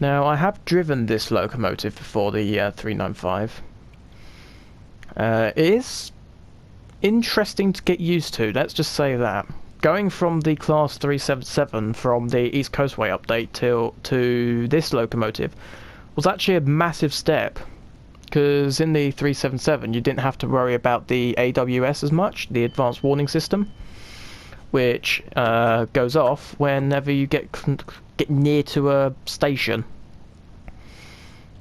Now, I have driven this locomotive before, the 395. It is interesting to get used to, let's just say that. Going from the Class 377 from the East Coastway update to this locomotive was actually a massive step. Because in the 377 you didn't have to worry about the AWS as much, the Advanced Warning System, which goes off whenever you get near to a station.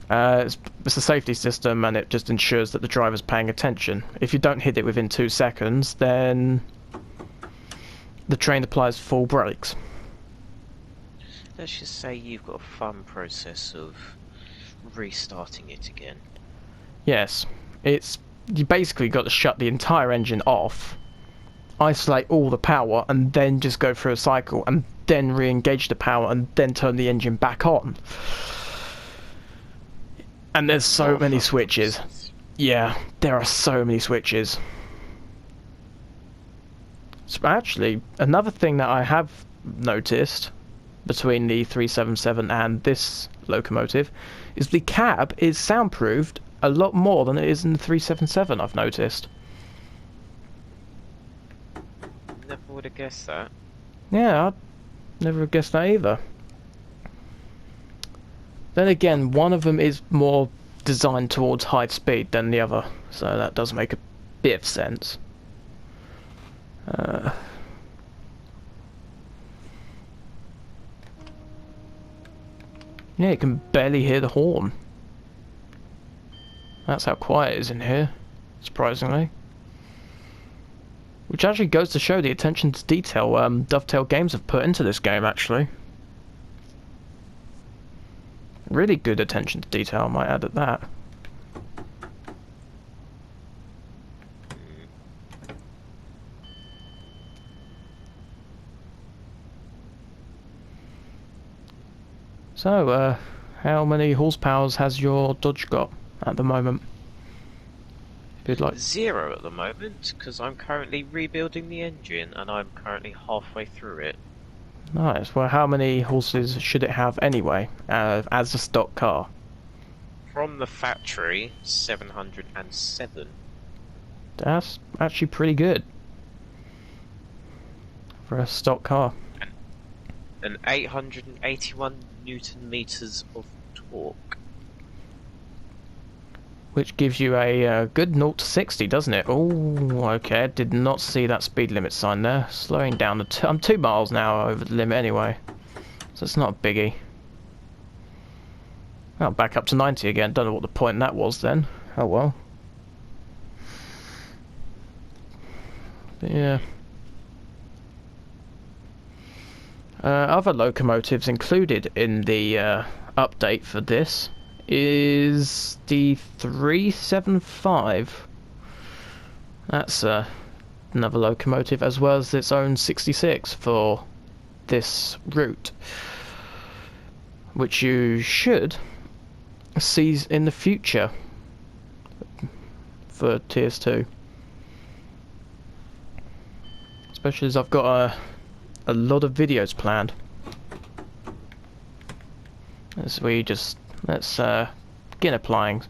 It's a safety system, and it just ensures that the driver's paying attention. If you don't hit it within 2 seconds, then the train applies full brakes. Let's just say you've got a fun process of restarting it again. Yes, you basically got to shut the entire engine off, isolate all the power, and then just go through a cycle, and then re-engage the power, and then turn the engine back on. And there's so many switches. Yeah, there are so many switches. So actually, another thing that I have noticed between the 377 and this locomotive is the cab is soundproofed a lot more than it is in the 377, I've noticed. Never would have guessed that. Yeah, I'd never have guessed that either. Then again, one of them is more designed towards high speed than the other, so that does make a bit of sense. Yeah, you can barely hear the horn. That's how quiet it is in here, surprisingly. Which actually goes to show the attention to detail Dovetail Games have put into this game, actually. Really good attention to detail, I might add at that. So, how many horsepowers has your Dodge got at the moment? If you'd like. 0 at the moment, because I'm currently rebuilding the engine, and I'm currently halfway through it. Nice. Well, how many horses should it have anyway, as a stock car? From the factory, 707. That's actually pretty good for a stock car. And 881 Newton meters of torque. Which gives you a good 0 to 60, doesn't it? Oh, okay. I did not see that speed limit sign there. Slowing down. I'm 2 miles now over the limit anyway, so it's not a biggie. Well, back up to 90 again. Don't know what the point that was then. Oh well. But yeah. Other locomotives included in the update for this is the 375. That's another locomotive, as well as its own 66 for this route, which you should see in the future for Tiers 2. Especially as I've got a lot of videos planned. As let's begin applying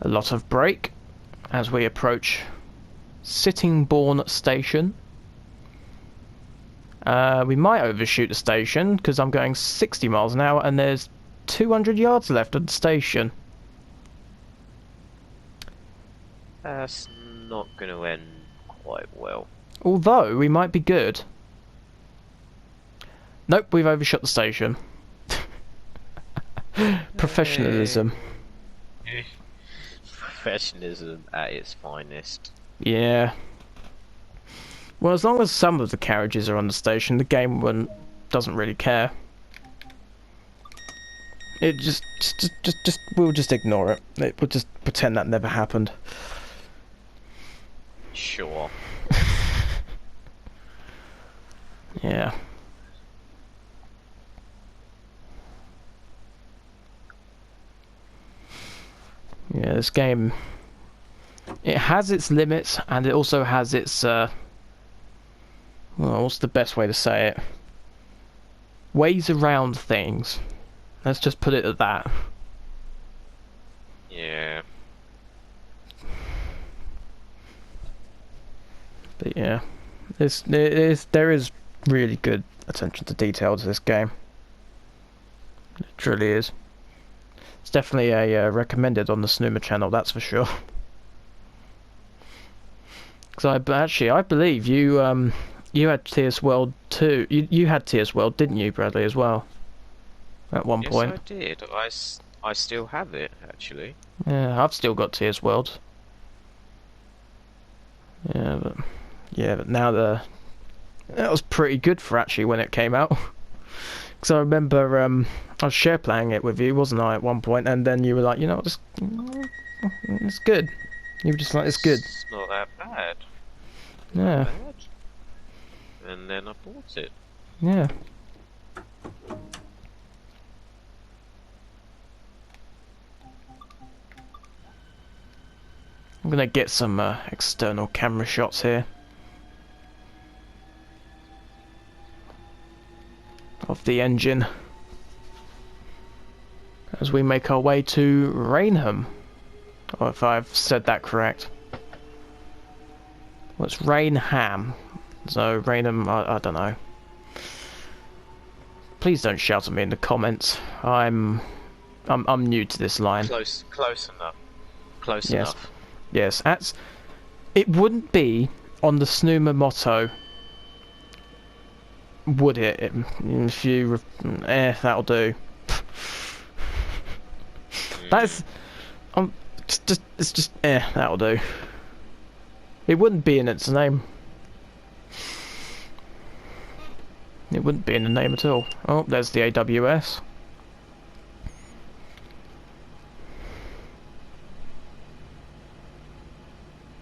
a lot of brake as we approach Sittingbourne Station. We might overshoot the station because I'm going 60 miles an hour and there's 200 yards left of the station. That's not going to end quite well. Although we might be good. Nope, we've overshot the station. Professionalism. Professionalism at its finest. Yeah. Well, as long as some of the carriages are on the station, the game doesn't really care. It we'll just ignore it. We'll just pretend that never happened. Sure. Yeah. Yeah, this game, it has its limits and it also has its well, what's the best way to say it? Ways around things. Let's just put it at that. Yeah. But yeah, there is really good attention to detail to this game. It truly is. It's definitely a recommended on the Snoomer channel, that's for sure. Because I believe you had TS World too. You had TS World, didn't you, Bradley, as well? At one Yes, point. I did. I still have it, actually. Yeah, I've still got TS World. But now that was pretty good for actually when it came out. Because I remember I was share playing it with you, wasn't I, at one point, and then you were like, it's good. You were just like, it's good. It's not that bad. Yeah. Bad. And then I bought it. Yeah. I'm gonna get some external camera shots here of the engine as we make our way to Rainham, or if I've said that correct. Well, it's Rainham, so Rainham, I don't know. Please don't shout at me in the comments. I'm new to this line. Close enough. Close Yes. enough. Yes, it wouldn't be on the Snoomer motto, would it? If you, that'll do. That's, it's just, that'll do. It wouldn't be in its name. It wouldn't be in the name at all. Oh, there's the AWS.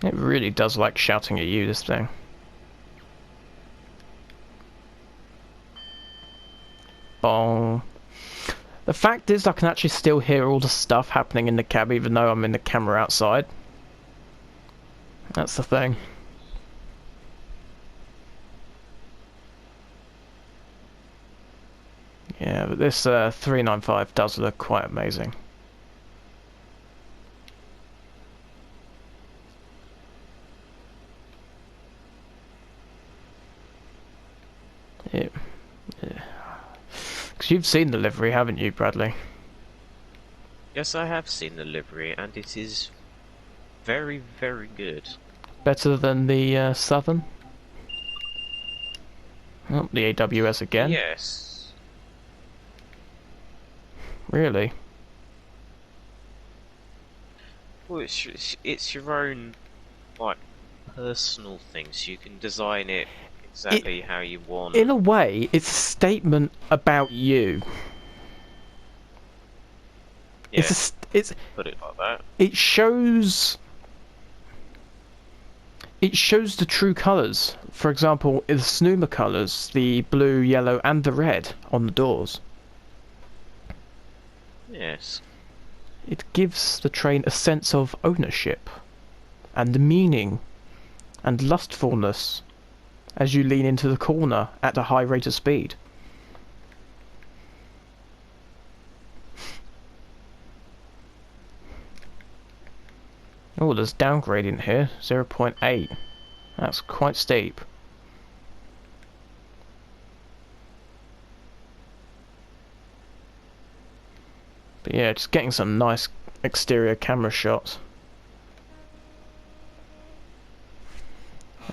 It really does like shouting at you, this thing. Bong. The fact is, I can actually still hear all the stuff happening in the cab, even though I'm in the camera outside. That's the thing. Yeah, but this 395 does look quite amazing. Yeah. Because you've seen the livery, haven't you, Bradley? Yes, I have seen the livery, and it is very, very good. Better than the Southern? Oh, the AWS again? Yes. Really? Well, it's your own, like, personal things. You can design it exactly how you want. In a way, it's a statement about you. Yeah, It's put it like that. it shows the true colours. For example, the Snoomer colours, the blue, yellow, and the red on the doors. Yes. It gives the train a sense of ownership and meaning and lustfulness as you lean into the corner at a high rate of speed. Oh, there's downgradient here, 0.8. That's quite steep. But yeah, just getting some nice exterior camera shots.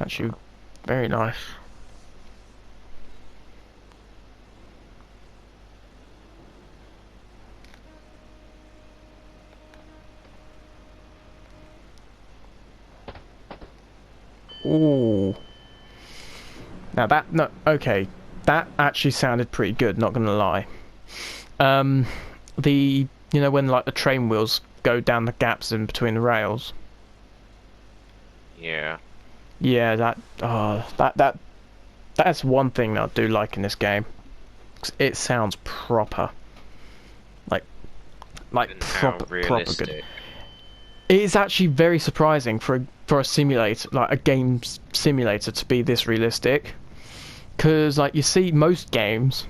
Actually, very nice. Ooh. Now okay, that actually sounded pretty good, not gonna lie. When like the train wheels go down the gaps in between the rails. Yeah. Yeah, that's one thing that I do like in this game. It sounds proper. Like And how proper realistic. good. It is actually very surprising for a simulator, like a game simulator, to be this realistic. Because like you see most games,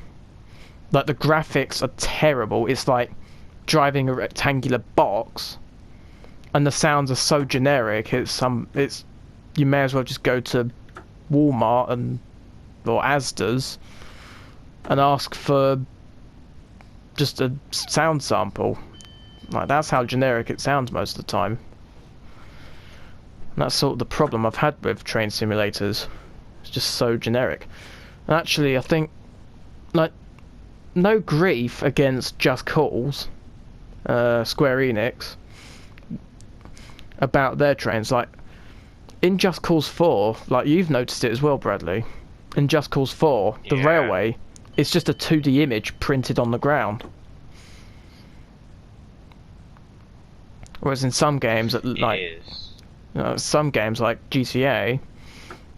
Like, the graphics are terrible. It's like driving a rectangular box, and the sounds are so generic. It's you may as well just go to Walmart or Asda's and ask for just a sound sample. Like, that's how generic it sounds most of the time. And that's sort of the problem I've had with train simulators. It's just so generic. And actually, I think, like, no grief against Just Cause, Square Enix, about their trains. Like, in Just Cause 4, like, you've noticed it as well, Bradley. In Just Cause 4, the railway is just a 2D image printed on the ground. Whereas in some games, some games like GTA,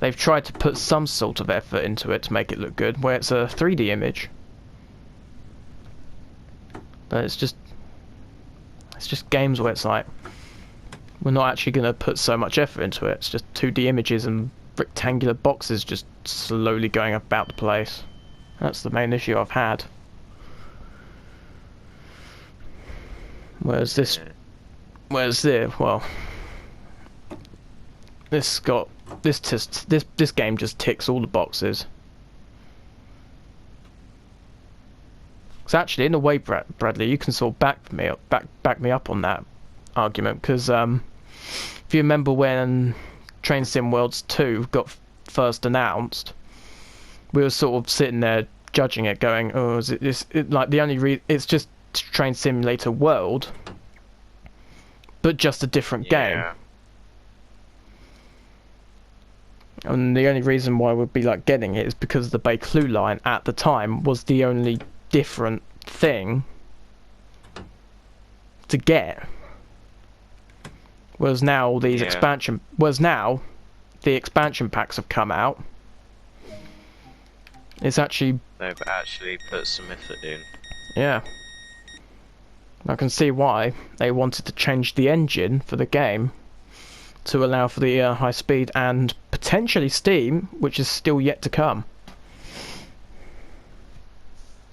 they've tried to put some sort of effort into it to make it look good, where it's a 3D image. But it's just games where it's like, we're not actually going to put so much effort into it. It's just 2D images and rectangular boxes just slowly going about the place. That's the main issue I've had. Whereas this, well, this game just ticks all the boxes. Because actually, in a way, Bradley, you can sort of back me up on that argument. Because if you remember when Train Sim Worlds 2 got first announced, we were sort of sitting there judging it, going, "Oh, is it like the only it's just Train Simulator World, but just a different game." And the only reason why we'd be like getting it is because the Bay-Clue line at the time was the only different thing to get. Whereas now all these now the expansion packs have come out. It's actually They've actually put some effort in. Yeah. I can see why they wanted to change the engine for the game to allow for the high speed and potentially Steam, which is still yet to come.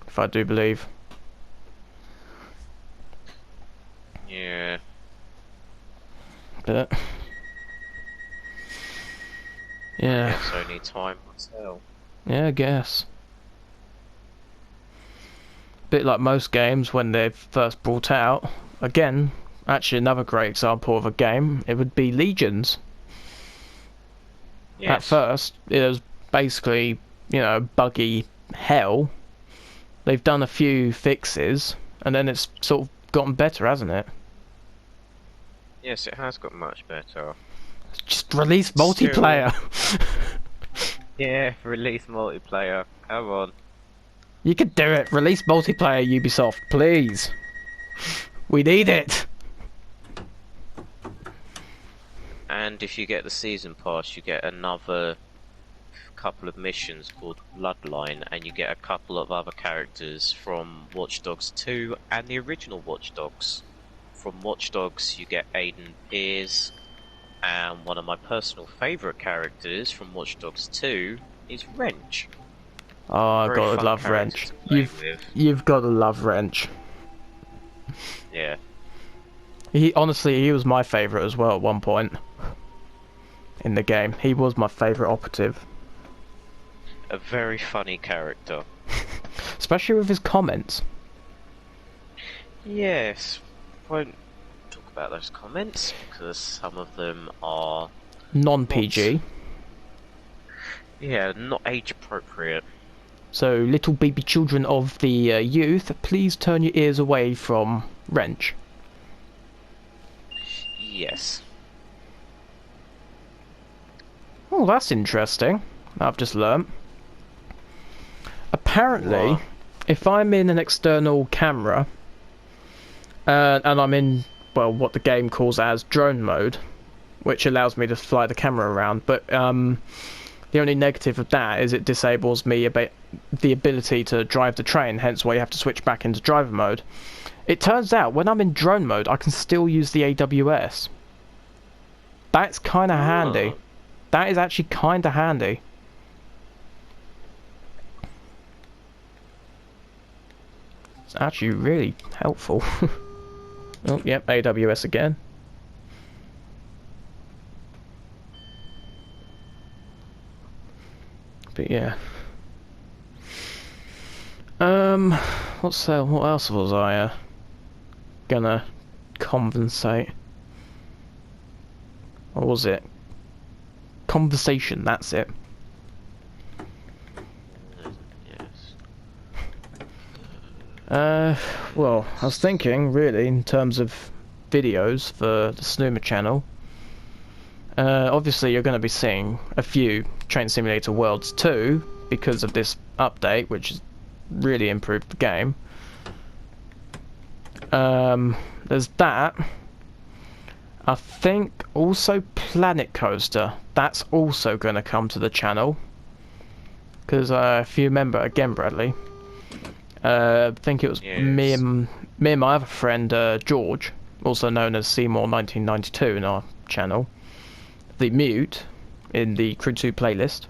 If I do believe. Yeah. But yeah. It's only time will tell. Yeah, I guess. Bit like most games when they're first brought out. Again, actually another great example of a game, it would be Legions. Yes. At first, it was basically, buggy hell. They've done a few fixes, and then it's sort of gotten better, hasn't it? Yes, it has got much better. Just release multiplayer. Yeah, release multiplayer. Come on. You could do it. Release multiplayer, Ubisoft, please. We need it. And if you get the season pass, you get another couple of missions called Bloodline, and you get a couple of other characters from Watch Dogs 2 and the original Watch Dogs. From Watch Dogs, you get Aiden Pearce, and one of my personal favourite characters from Watch Dogs 2 is Wrench. Oh, I've got to love Wrench. You've got to love Wrench. Yeah. He was my favourite as well at one point in the game. He was my favourite operative. A very funny character. Especially with his comments. Yes. Won't talk about those comments because some of them are non-PG. Yeah, not age appropriate. So, little baby children of the youth, please turn your ears away from Wrench. Yes. Oh, that's interesting. I've just learnt. Apparently, What? if I'm in an external camera, and I'm in, well, what the game calls as drone mode, which allows me to fly the camera around, but the only negative of that is it disables me the ability to drive the train, hence why you have to switch back into driver mode. It turns out, when I'm in drone mode, I can still use the AWS. That's kind of handy. That is actually kind of handy. It's actually really helpful. Oh, yep, AWS again. But yeah. What else was I gonna compensate? What was it? Conversation, that's it. Yes. Well, I was thinking, really, in terms of videos for the Snoomer channel. Obviously, you're going to be seeing a few Train Simulator Worlds too, because of this update, which has really improved the game. There's that. I think also Planet Coaster. That's also going to come to the channel. Because if you remember, again, Bradley, I think it was me Yes. and my other friend George, also known as Seymour 1992 in our channel, the mute in the Crew 2 playlist.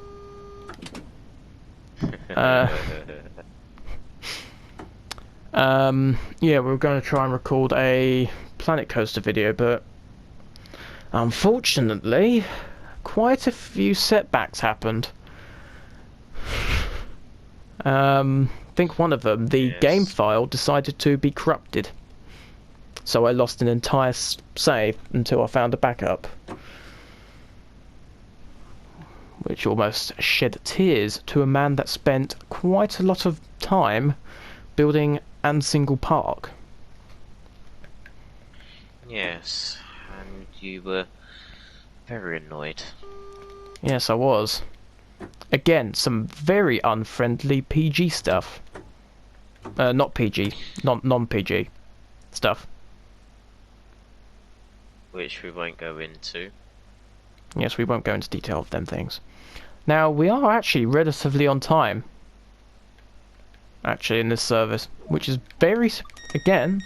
Yeah, we were going to try and record a Planet Coaster video, but unfortunately, quite a few setbacks happened. I think one of them, the game Yes. file decided to be corrupted. So I lost an entire save until I found a backup. Which almost shed tears to a man that spent quite a lot of time building Ansingle Park. Yes. And you were very annoyed. Yes, I was. Again, some very unfriendly PG stuff. Not PG, non-PG stuff. Which we won't go into. Yes, we won't go into detail of them things. Now, we are actually relatively on time. Actually, in this service, which is again,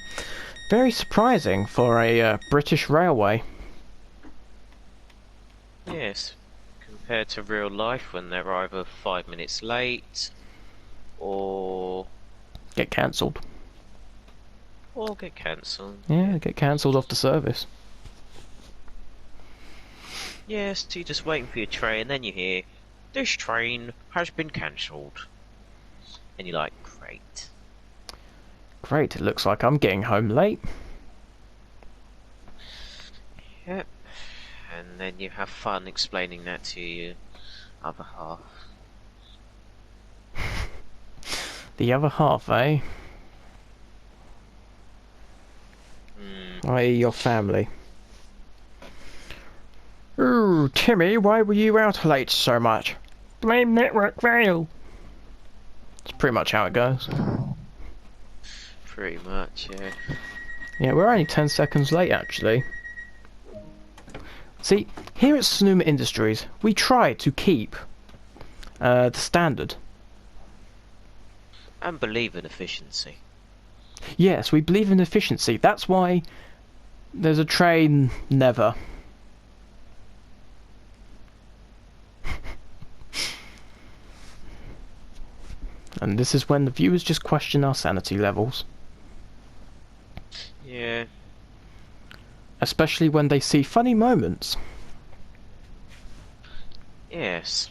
very surprising for a British railway. Yes. Compared to real life when they're either 5 minutes late or Get cancelled. get cancelled. Yeah, get cancelled off the service. Yes, so you're just waiting for your train, then you hear, this train has been cancelled. And you're like, great. Great, it looks like I'm getting home late. Yep. And then you have fun explaining that to your other half. The other half, eh? I.e. your family. Ooh, Timmy, why were you out late so much? Blame network fail. That's pretty much how it goes. Pretty much, yeah. Yeah, we're only 10 seconds late, actually. See, here at Snoomer Industries, we try to keep the standard. And believe in efficiency. Yes, we believe in efficiency. That's why there's a train never. And this is when the viewers just question our sanity levels. Yeah. Especially when they see funny moments. Yes.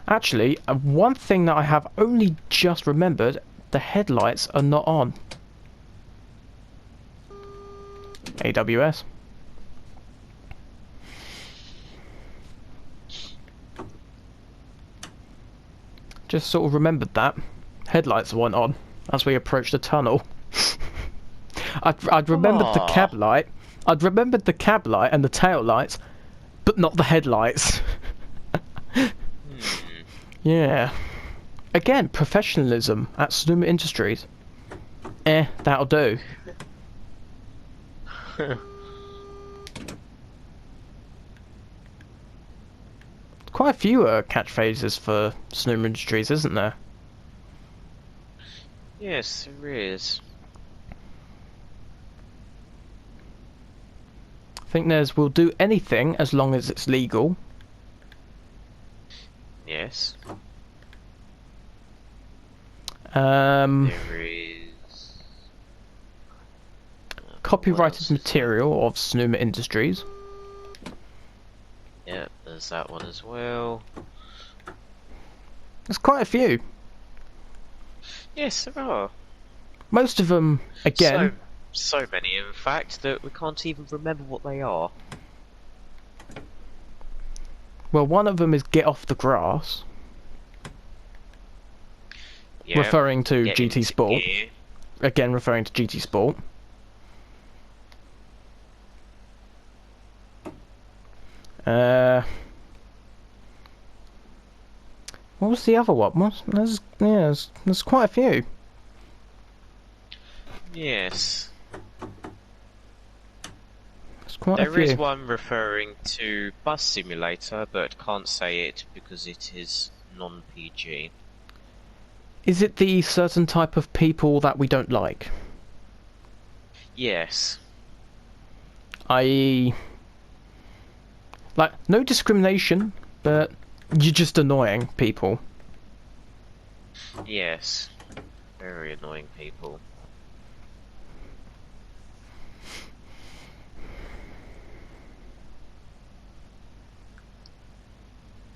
Actually, one thing that I have only just remembered, the headlights are not on. AWS. Just sort of remembered that. Headlights weren't on as we approached the tunnel. I'd remembered the cab light. I'd remembered the cab light and the tail lights, but not the headlights. Yeah. Again, professionalism at Snoomer Industries. That'll do. Quite a few catchphrases for Snoomer Industries, isn't there? Yes, there is. I think there's we'll do anything as long as it's legal. Yes. Um, There is. copyrighted else is there? material of Snoomer Industries. Yeah, there's that one as well. There's quite a few. Yes, there are. Most of them, again, So many, in fact, that we can't even remember what they are. well, one of them is Get Off the Grass, Yeah, referring to get GT into Sport. gear. Again, referring to GT Sport. What was the other one? There's quite a few. Yes. There's quite a There is few. one referring to Bus Simulator, but can't say it because it is non-PG. Is it the certain type of people that we don't like? Yes. I.e., like, no discrimination, but you're just annoying people. Yes. Very annoying people.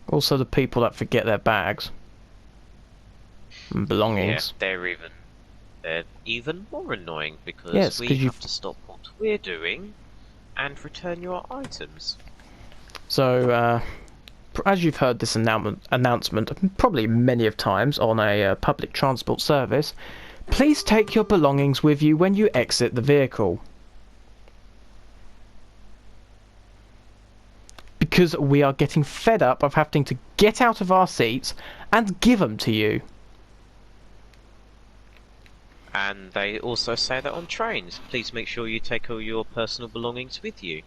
Also, the people that forget their bags and Yeah, belongings. they're even more annoying because Yes, we because you. have to stop what we're doing and return your items. So, as you've heard this announcement probably many of times on a public transport service, please take your belongings with you when you exit the vehicle. Because we are getting fed up of having to get out of our seats and give them to you. And they also say that on trains. Please make sure you take all your personal belongings with you.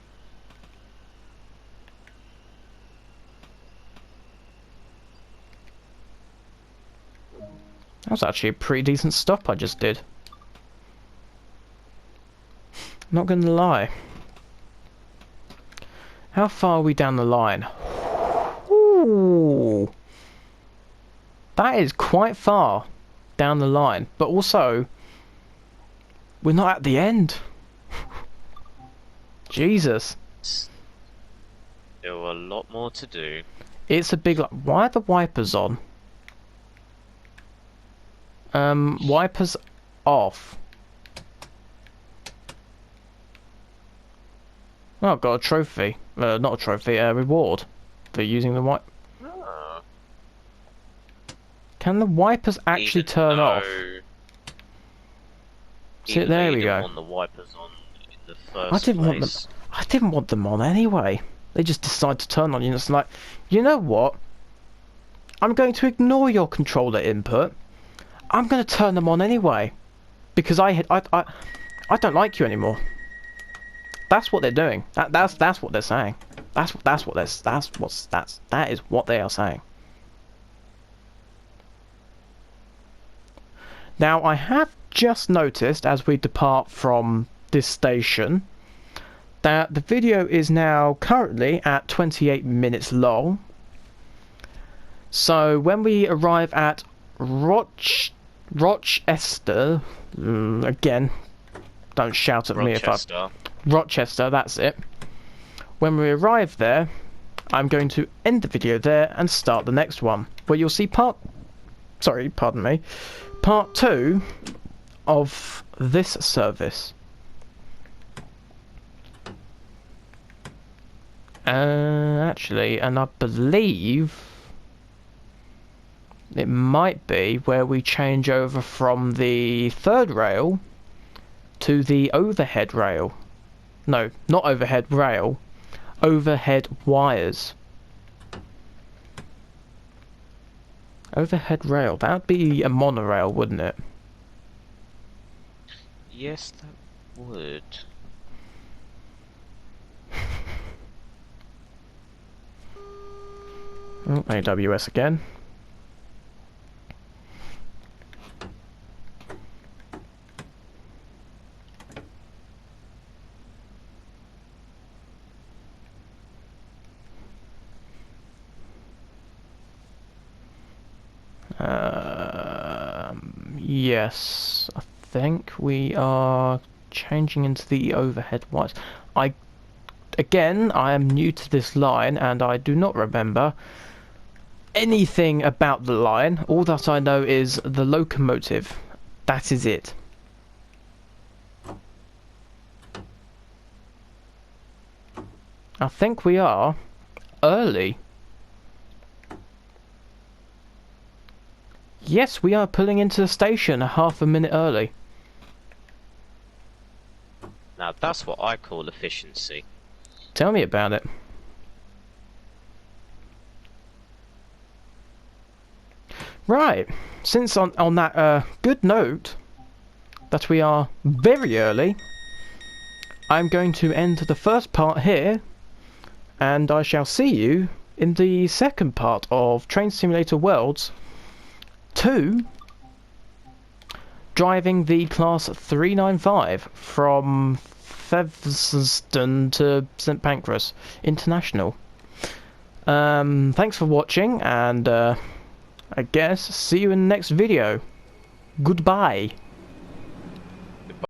That was actually a pretty decent stop I just did. Not gonna lie. How far are we down the line? Ooh, that is quite far down the line, but also we're not at the end. Jesus, Still a lot more to do. it's a big. Why are the wipers on? Wipers off. Oh, I've got a trophy. Not a trophy, a reward for using the wipe. Oh. Can the wipers actually Even turn off? See, Even though there you we didn't go. want the wipers on in the I first didn't want them. place. I didn't want them on anyway. They just decide to turn on you, and it's like, you know what? I'm going to ignore your controller input. I'm going to turn them on anyway, because I don't like you anymore. That's what they're doing. That's what they're saying. That is what they are saying. Now I have just noticed as we depart from this station that the video is now currently at 28 minutes long. So when we arrive at Rochester, again, don't shout at me if I... Rochester, that's it. When we arrive there, I'm going to end the video there and start the next one, where you'll see part 2 of this service. Actually, and I believe it might be where we change over from the third rail to the overhead rail. No, not overhead rail. Overhead wires. Overhead rail. That would be a monorail, wouldn't it? Yes, that would. Oh, AWS again. Yes, I think we are changing into the overhead wires. Again, I am new to this line and I do not remember anything about the line. All that I know is the locomotive. That is it. I think we are early. Yes, we are pulling into the station a half a minute early. Now that's what I call efficiency. Tell me about it. Right, since on that good note that we are very early, I'm going to end the first part here, and I shall see you in the second part of Train Simulator Worlds 2, driving the Class 395 from Faversham to St Pancras International. Thanks for watching, and I guess see you in the next video. Goodbye.